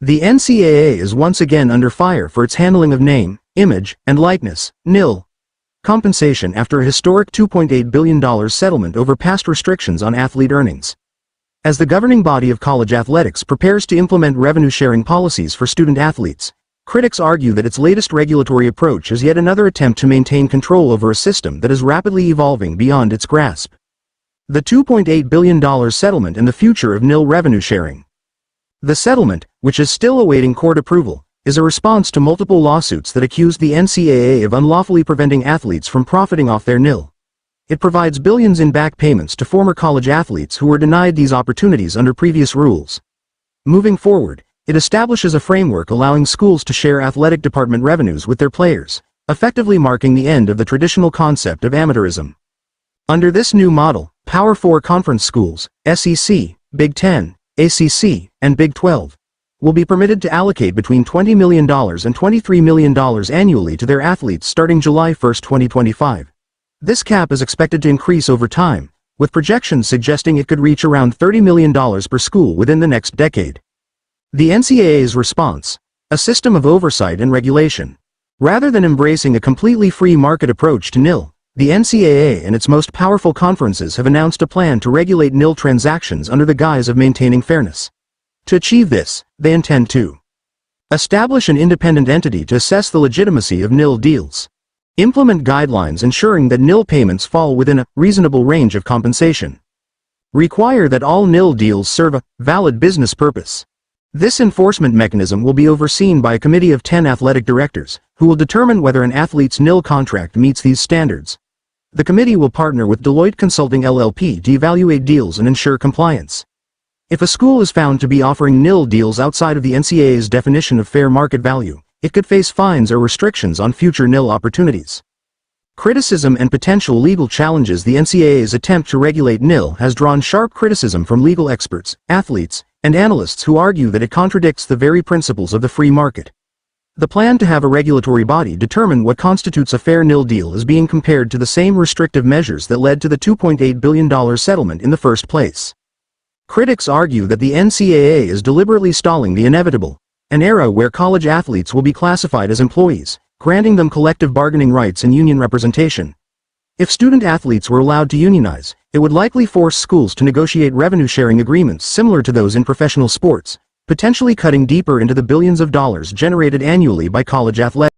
The NCAA is once again under fire for its handling of name, image, and likeness, NIL, compensation after a historic $2.8 billion settlement over past restrictions on athlete earnings. As the governing body of college athletics prepares to implement revenue-sharing policies for student athletes, critics argue that its latest regulatory approach is yet another attempt to maintain control over a system that is rapidly evolving beyond its grasp. The $2.8 billion settlement and the future of NIL revenue sharing. The settlement, which is still awaiting court approval, is a response to multiple lawsuits that accuse the NCAA of unlawfully preventing athletes from profiting off their NIL. It provides billions in back payments to former college athletes who were denied these opportunities under previous rules. Moving forward, it establishes a framework allowing schools to share athletic department revenues with their players, effectively marking the end of the traditional concept of amateurism. Under this new model, Power 4 conference schools, SEC, Big Ten, ACC, and Big 12, will be permitted to allocate between $20 million and $23 million annually to their athletes starting July 1, 2025. This cap is expected to increase over time, with projections suggesting it could reach around $30 million per school within the next decade. The NCAA's response: a system of oversight and regulation. Rather than embracing a completely free market approach to NIL, the NCAA and its most powerful conferences have announced a plan to regulate NIL transactions under the guise of maintaining fairness. To achieve this, they intend to establish an independent entity to assess the legitimacy of NIL deals, implement guidelines ensuring that NIL payments fall within a reasonable range of compensation, require that all NIL deals serve a valid business purpose. This enforcement mechanism will be overseen by a committee of 10 athletic directors, who will determine whether an athlete's NIL contract meets these standards. The committee will partner with Deloitte Consulting LLP to evaluate deals and ensure compliance. If a school is found to be offering NIL deals outside of the NCAA's definition of fair market value, it could face fines or restrictions on future NIL opportunities. Criticism and potential legal challenges. The NCAA's attempt to regulate NIL has drawn sharp criticism from legal experts, athletes, and analysts who argue that it contradicts the very principles of the free market. The plan to have a regulatory body determine what constitutes a fair NIL deal is being compared to the same restrictive measures that led to the $2.8 billion settlement in the first place. Critics argue that the NCAA is deliberately stalling the inevitable, an era where college athletes will be classified as employees, granting them collective bargaining rights and union representation. If student athletes were allowed to unionize, it would likely force schools to negotiate revenue-sharing agreements similar to those in professional sports, potentially cutting deeper into the billions of dollars generated annually by college athletics.